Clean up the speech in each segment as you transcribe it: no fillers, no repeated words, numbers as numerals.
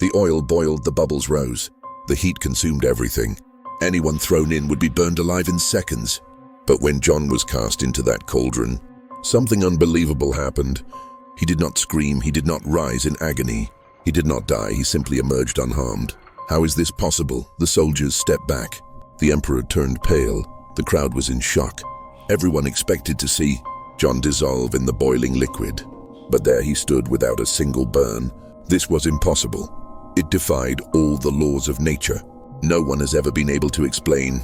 The oil boiled, the bubbles rose. The heat consumed everything. Anyone thrown in would be burned alive in seconds. But when John was cast into that cauldron, something unbelievable happened. He did not scream, he did not rise in agony. He did not die, he simply emerged unharmed. How is this possible? The soldiers stepped back. The emperor turned pale. The crowd was in shock. Everyone expected to see John dissolve in the boiling liquid. But there he stood without a single burn. This was impossible. It defied all the laws of nature. No one has ever been able to explain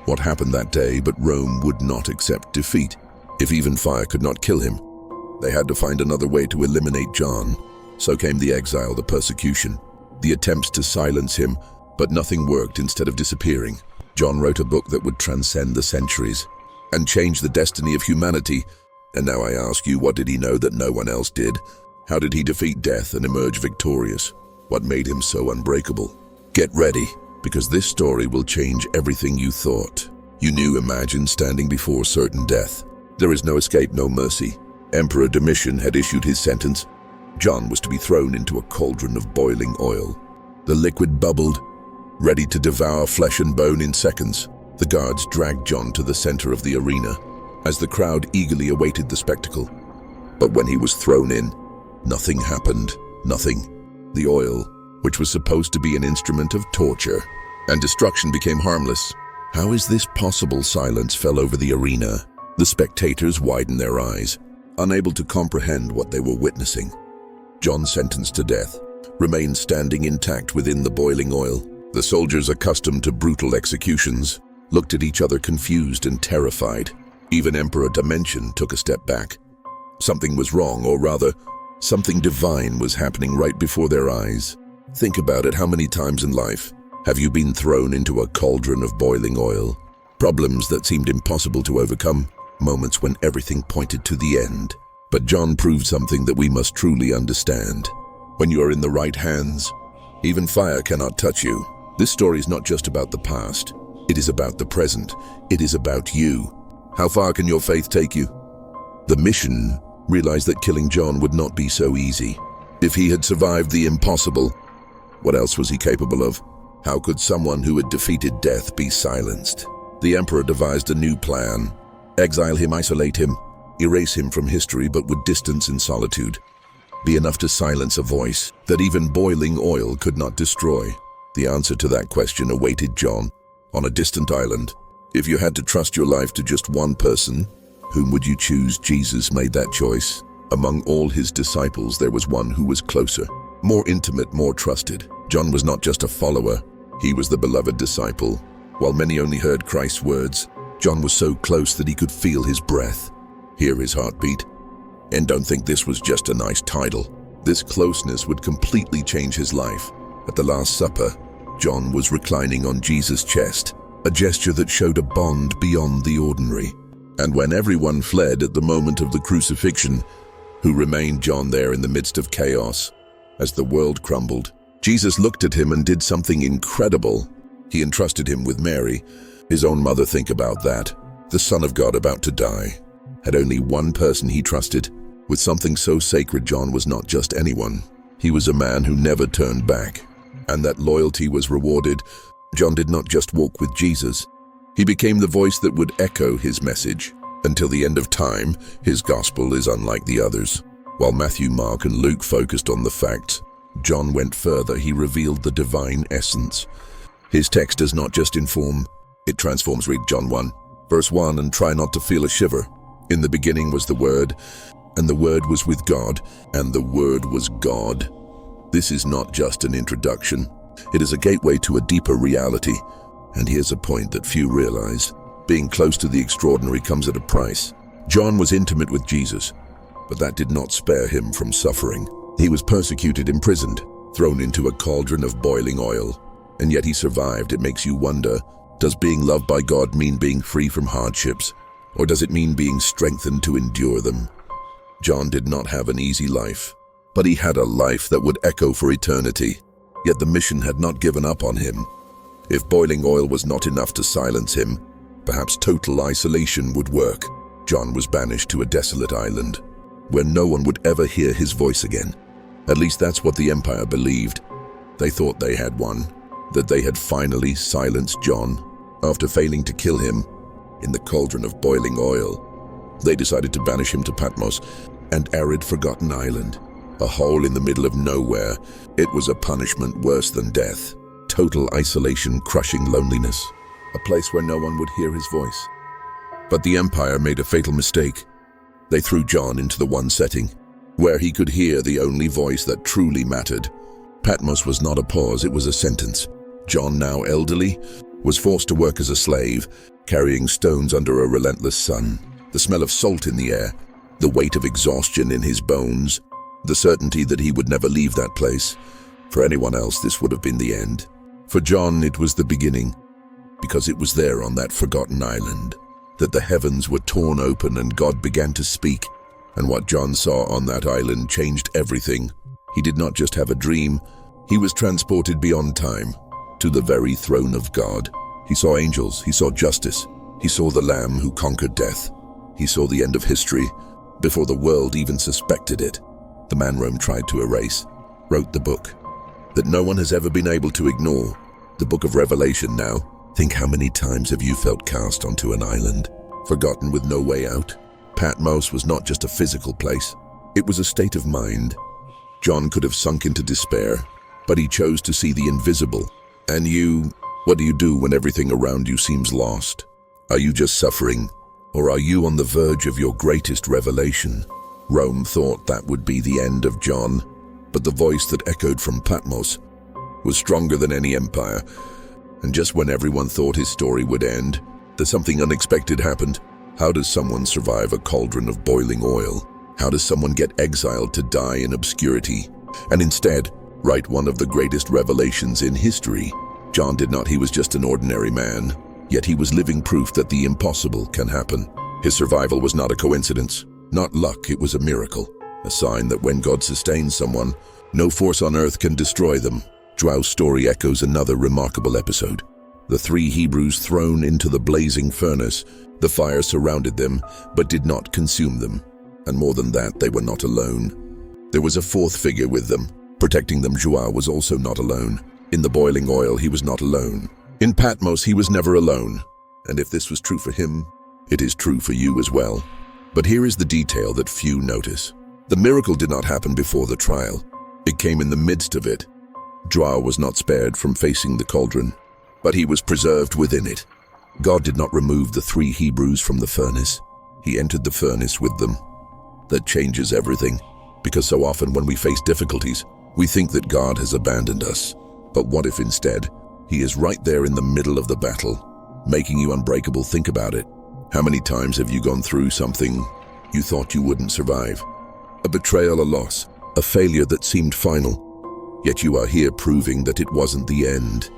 what happened that day, but Rome would not accept defeat. If even fire could not kill him, they had to find another way to eliminate John. So came the exile, the persecution, the attempts to silence him, but nothing worked. Instead of disappearing, John wrote a book that would transcend the centuries and change the destiny of humanity. And now I ask you, what did he know that no one else did? How did he defeat death and emerge victorious? What made him so unbreakable? Get ready, because this story will change everything you thought. You knew. Imagine standing before certain death. There is no escape, no mercy. Emperor Domitian had issued his sentence. John was to be thrown into a cauldron of boiling oil. The liquid bubbled, ready to devour flesh and bone in seconds. The guards dragged John to the center of the arena, as the crowd eagerly awaited the spectacle. But when he was thrown in, nothing happened. Nothing. The oil, which was supposed to be an instrument of torture and destruction, became harmless. How is this possible? Silence fell over the arena. The spectators widened their eyes, unable to comprehend what they were witnessing. John, sentenced to death, remained standing intact within the boiling oil. The soldiers, accustomed to brutal executions, looked at each other confused and terrified. Even Emperor Domitian took a step back. Something was wrong, or rather, something divine was happening right before their eyes. Think about it. How many times in life have you been thrown into a cauldron of boiling oil? Problems that seemed impossible to overcome, moments when everything pointed to the end. But John proved something that we must truly understand. When you are in the right hands, even fire cannot touch you. This story is not just about the past. It is about the present. It is about you. How far can your faith take you? The mission realized that killing John would not be so easy. If he had survived the impossible, what else was he capable of? How could someone who had defeated death be silenced? The emperor devised a new plan. Exile him, isolate him, erase him from history, but with distance and solitude. Be enough to silence a voice that even boiling oil could not destroy. The answer to that question awaited John on a distant island. If you had to trust your life to just one person, whom would you choose? Jesus made that choice. Among all his disciples, there was one who was closer, more intimate, more trusted. John was not just a follower, he was the beloved disciple. While many only heard Christ's words, John was so close that he could feel his breath, hear his heartbeat. And don't think this was just a nice title. This closeness would completely change his life. At the Last Supper, John was reclining on Jesus' chest, a gesture that showed a bond beyond the ordinary. And when everyone fled at the moment of the crucifixion, who remained John there in the midst of chaos? As the world crumbled, Jesus looked at him and did something incredible. He entrusted him with Mary, his own mother. Think about that. The Son of God about to die had only one person he trusted. With something so sacred, John was not just anyone. He was a man who never turned back. And that loyalty was rewarded. John did not just walk with Jesus. He became the voice that would echo his message. Until the end of time, his gospel is unlike the others. While Matthew, Mark, and Luke focused on the facts, John went further. He revealed the divine essence. His text does not just inform, it transforms. Read John 1, verse 1, and try not to feel a shiver. In the beginning was the Word, and the Word was with God, and the Word was God. This is not just an introduction. It is a gateway to a deeper reality. And here's a point that few realize. Being close to the extraordinary comes at a price. John was intimate with Jesus, but that did not spare him from suffering. He was persecuted, imprisoned, thrown into a cauldron of boiling oil. And yet he survived. It makes you wonder, does being loved by God mean being free from hardships? Or does it mean being strengthened to endure them? John did not have an easy life, but he had a life that would echo for eternity. Yet the mission had not given up on him. If boiling oil was not enough to silence him, perhaps total isolation would work. John was banished to a desolate island, where no one would ever hear his voice again. At least that's what the empire believed. They thought they had won, that they had finally silenced Jon. After failing to kill him in the cauldron of boiling oil, they decided to banish him to Patmos, an arid, forgotten island, a hole in the middle of nowhere. It was a punishment worse than death. Total isolation, crushing loneliness, a place where no one would hear his voice. But the Empire made a fatal mistake. They threw Jon into the one setting where he could hear the only voice that truly mattered. Patmos was not a pause, it was a sentence. Jon, now elderly, was forced to work as a slave, carrying stones under a relentless sun. The smell of salt in the air, the weight of exhaustion in his bones, the certainty that he would never leave that place. For anyone else, this would have been the end. For Jon, it was the beginning, because it was there on that forgotten island that the heavens were torn open and God began to speak. And what Jon saw on that island changed everything. He did not just have a dream, he was transported beyond time, to the very throne of God. He saw angels, he saw justice, he saw the Lamb who conquered death. He saw the end of history, before the world even suspected it. The man Rome tried to erase, wrote the book that no one has ever been able to ignore, the book of Revelation. Now, think, how many times have you felt cast onto an island, forgotten with no way out? Patmos was not just a physical place, it was a state of mind. Jon could have sunk into despair, but he chose to see the invisible. And you, what do you do when everything around you seems lost? Are you just suffering, or are you on the verge of your greatest revelation? Rome thought that would be the end of Jon, but the voice that echoed from Patmos was stronger than any empire. And just when everyone thought his story would end, something unexpected happened. How does someone survive a cauldron of boiling oil? How does someone get exiled to die in obscurity, and instead write one of the greatest revelations in history? Jon did not. He was just an ordinary man, yet he was living proof that the impossible can happen. His survival was not a coincidence, not luck, it was a miracle, a sign that when God sustains someone, no force on earth can destroy them. Joao's story echoes another remarkable episode. The three Hebrews thrown into the blazing furnace. The fire surrounded them, but did not consume them. And more than that, they were not alone. There was a fourth figure with them, protecting them. Joao was also not alone. In the boiling oil, he was not alone. In Patmos, he was never alone. And if this was true for him, it is true for you as well. But here is the detail that few notice. The miracle did not happen before the trial. It came in the midst of it. Joao was not spared from facing the cauldron, but he was preserved within it. God did not remove the three Hebrews from the furnace. He entered the furnace with them. That changes everything, because so often when we face difficulties, we think that God has abandoned us. But what if instead, He is right there in the middle of the battle, making you unbreakable? Think about it. How many times have you gone through something you thought you wouldn't survive? A betrayal, a loss, a failure that seemed final, yet you are here proving that it wasn't the end.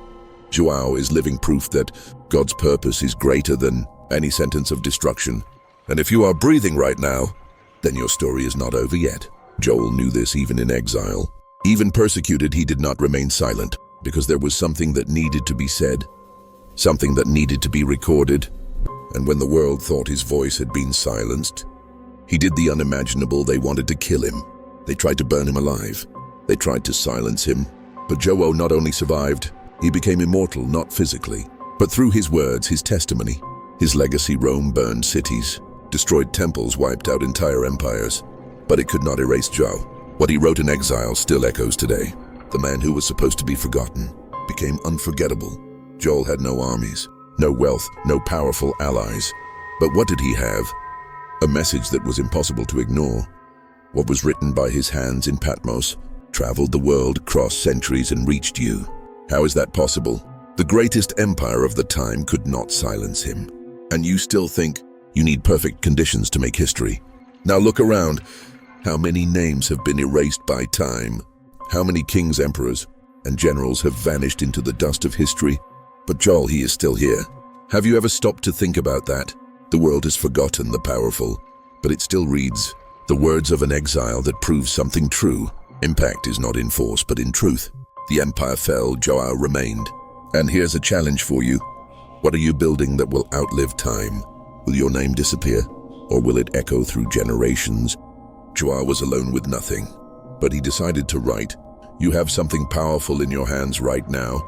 Joao is living proof that God's purpose is greater than any sentence of destruction. And if you are breathing right now, then your story is not over yet. Joel knew this even in exile. Even persecuted, he did not remain silent, because there was something that needed to be said, something that needed to be recorded. And when the world thought his voice had been silenced, he did the unimaginable. They wanted to kill him. They tried to burn him alive. They tried to silence him. But Joao not only survived, he became immortal, not physically, but through his words, his testimony, his legacy. Rome burned cities, destroyed temples, wiped out entire empires, but it could not erase Joao. What he wrote in exile still echoes today. The man who was supposed to be forgotten became unforgettable. Joel had no armies, no wealth, no powerful allies. But what did he have? A message that was impossible to ignore. What was written by his hands in Patmos traveled the world, crossed centuries, and reached you. How is that possible? The greatest empire of the time could not silence him. And you still think you need perfect conditions to make history. Now look around. How many names have been erased by time? How many kings, emperors, and generals have vanished into the dust of history? But Joel, he is still here. Have you ever stopped to think about that? The world has forgotten the powerful, but it still reads the words of an exile that proves something true. Impact is not in force, but in truth. The empire fell, Joao remained. And here's a challenge for you. What are you building that will outlive time? Will your name disappear, or will it echo through generations? Joao was alone with nothing, but he decided to write, You have something powerful in your hands right now.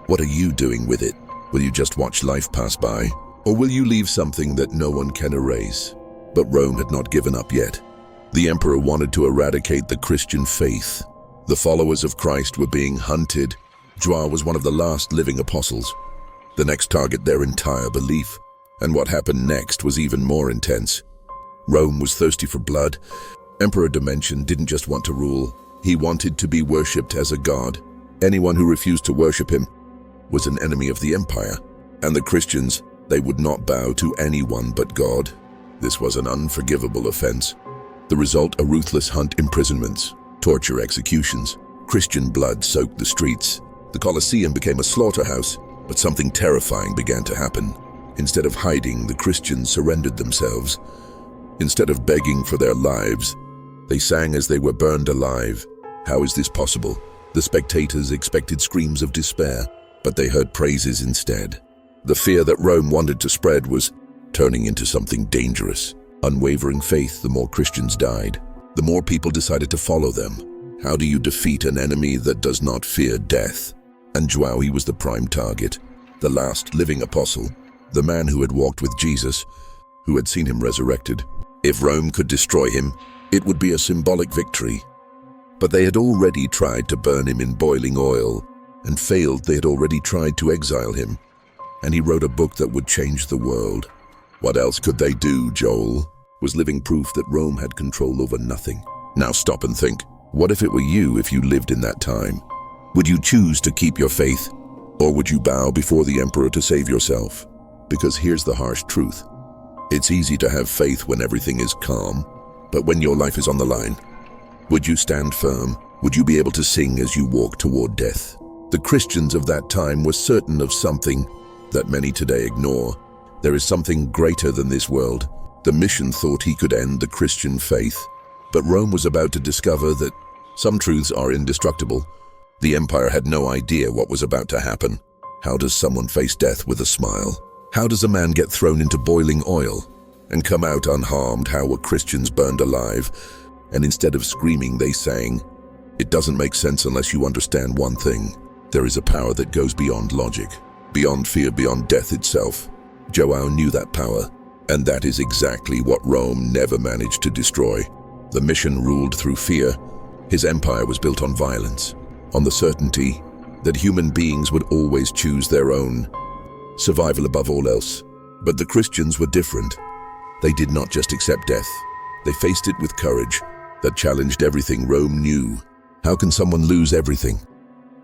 What are you doing with it? Will you just watch life pass by? Or will you leave something that no one can erase? But Rome had not given up yet. The emperor wanted to eradicate the Christian faith. The followers of Christ were being hunted. Joao was one of the last living apostles. The next target, their entire belief. And what happened next was even more intense. Rome was thirsty for blood. Emperor Domitian didn't just want to rule. He wanted to be worshipped as a god. Anyone who refused to worship him was an enemy of the empire. And the Christians, they would not bow to anyone but God. This was an unforgivable offense. The result, a ruthless hunt, imprisonments, torture, executions. Christian blood soaked the streets. The Colosseum became a slaughterhouse, but something terrifying began to happen. Instead of hiding, the Christians surrendered themselves. Instead of begging for their lives, they sang as they were burned alive. How is this possible? The spectators expected screams of despair, but they heard praises instead. The fear that Rome wanted to spread was turning into something dangerous. Unwavering faith, the more Christians died, the more people decided to follow them. How do you defeat an enemy that does not fear death? And Joao, he was the prime target, the last living apostle, the man who had walked with Jesus, who had seen him resurrected. If Rome could destroy him, it would be a symbolic victory. But they had already tried to burn him in boiling oil, and failed. They had already tried to exile him, and he wrote a book that would change the world. What else could they do? Joel was living proof that Rome had control over nothing. Now stop and think. What if it were you, if you lived in that time? Would you choose to keep your faith, or would you bow before the emperor to save yourself? Because here's the harsh truth. It's easy to have faith when everything is calm, but when your life is on the line, would you stand firm? Would you be able to sing as you walk toward death? The Christians of that time were certain of something that many today ignore. There is something greater than this world. Domitian thought he could end the Christian faith, but Rome was about to discover that some truths are indestructible. The empire had no idea what was about to happen. How does someone face death with a smile? How does a man get thrown into boiling oil and come out unharmed? How were Christians burned alive? And instead of screaming, they sang. It doesn't make sense unless you understand one thing. There is a power that goes beyond logic, beyond fear, beyond death itself. Joao knew that power, and that is exactly what Rome never managed to destroy. Domitian ruled through fear. His empire was built on violence, on the certainty that human beings would always choose their own survival above all else. But the Christians were different. They did not just accept death. They faced it with courage that challenged everything Rome knew. How can someone lose everything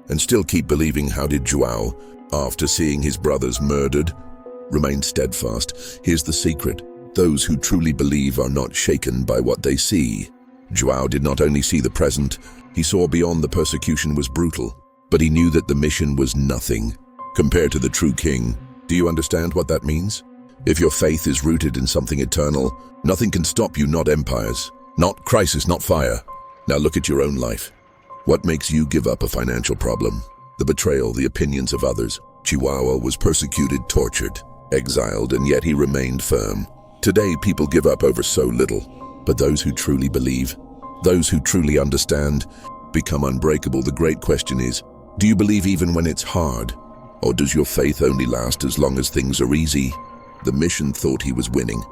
and still keep believing? How did Joao, after seeing his brothers murdered, remain steadfast? Here's the secret. Those who truly believe are not shaken by what they see. Joao did not only see the present, he saw beyond. The persecution was brutal, but he knew that the mission was nothing compared to the true king. Do you understand what that means? If your faith is rooted in something eternal, nothing can stop you, not empires, not crisis, not fire. Now look at your own life. What makes you give up? A financial problem, the betrayal, the opinions of others. Joao was persecuted, tortured, exiled, and yet he remained firm. Today, people give up over so little, but those who truly believe, those who truly understand, become unbreakable. The great question is, do you believe even when it's hard? Or does your faith only last as long as things are easy? Domitian thought he was winning,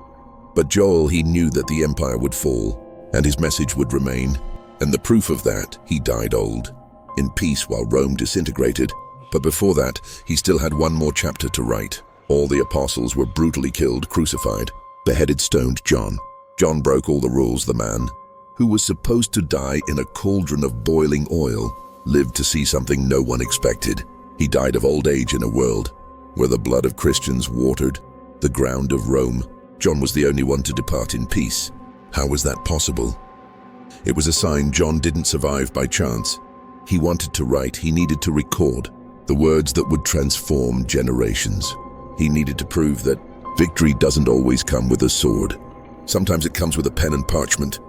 but Joel, he knew that the empire would fall, and his message would remain. And the proof of that, he died old, in peace while Rome disintegrated. But before that, he still had one more chapter to write. All the apostles were brutally killed, crucified, beheaded, stoned. John broke all the rules. The man who was supposed to die in a cauldron of boiling oil lived to see something no one expected. He died of old age in a world where the blood of Christians watered the ground of Rome. John was the only one to depart in peace. How was that possible? It was a sign. John didn't survive by chance. He wanted to write. He needed to record the words that would transform generations. He needed to prove that victory doesn't always come with a sword. Sometimes it comes with a pen and parchment.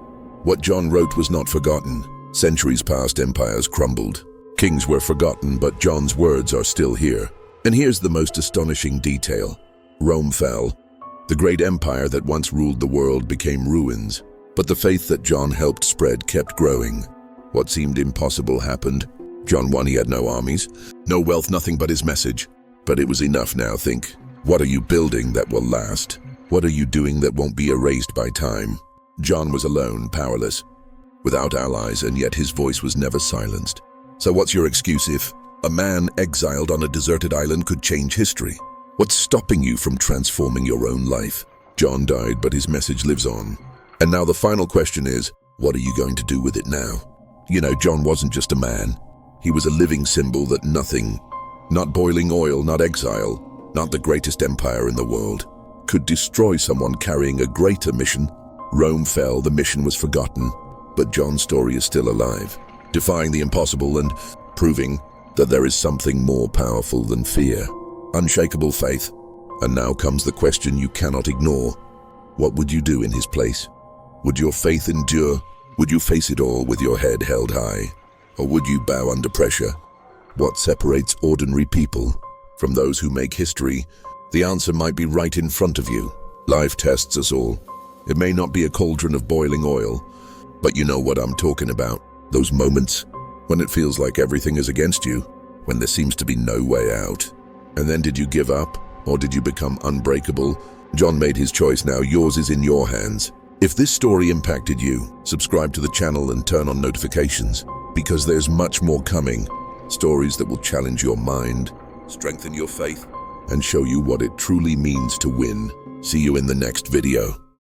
What John wrote was not forgotten. Centuries passed, empires crumbled. Kings were forgotten, but John's words are still here. And here's the most astonishing detail. Rome fell. The great empire that once ruled the world became ruins. But the faith that John helped spread kept growing. What seemed impossible happened. John 1, he had no armies, no wealth, nothing but his message. But it was enough now. Think, what are you building that will last? What are you doing that won't be erased by time? John was alone, powerless, without allies, and yet his voice was never silenced. So what's your excuse if a man exiled on a deserted island could change history? What's stopping you from transforming your own life? John died, but his message lives on. And now the final question is, what are you going to do with it now? You know, John wasn't just a man. He was a living symbol that nothing, not boiling oil, not exile, not the greatest empire in the world, could destroy someone carrying a greater mission. Rome fell, the mission was forgotten, but John's story is still alive, defying the impossible and proving that there is something more powerful than fear. Unshakable faith. And now comes the question you cannot ignore. What would you do in his place? Would your faith endure? Would you face it all with your head held high? Or would you bow under pressure? What separates ordinary people from those who make history? The answer might be right in front of you. Life tests us all. It may not be a cauldron of boiling oil, but you know what I'm talking about. Those moments when it feels like everything is against you, when there seems to be no way out. And then did you give up, or did you become unbreakable? John made his choice. Now yours is in your hands. If this story impacted you, subscribe to the channel and turn on notifications, because there's much more coming. Stories that will challenge your mind, strengthen your faith, and show you what it truly means to win. See you in the next video.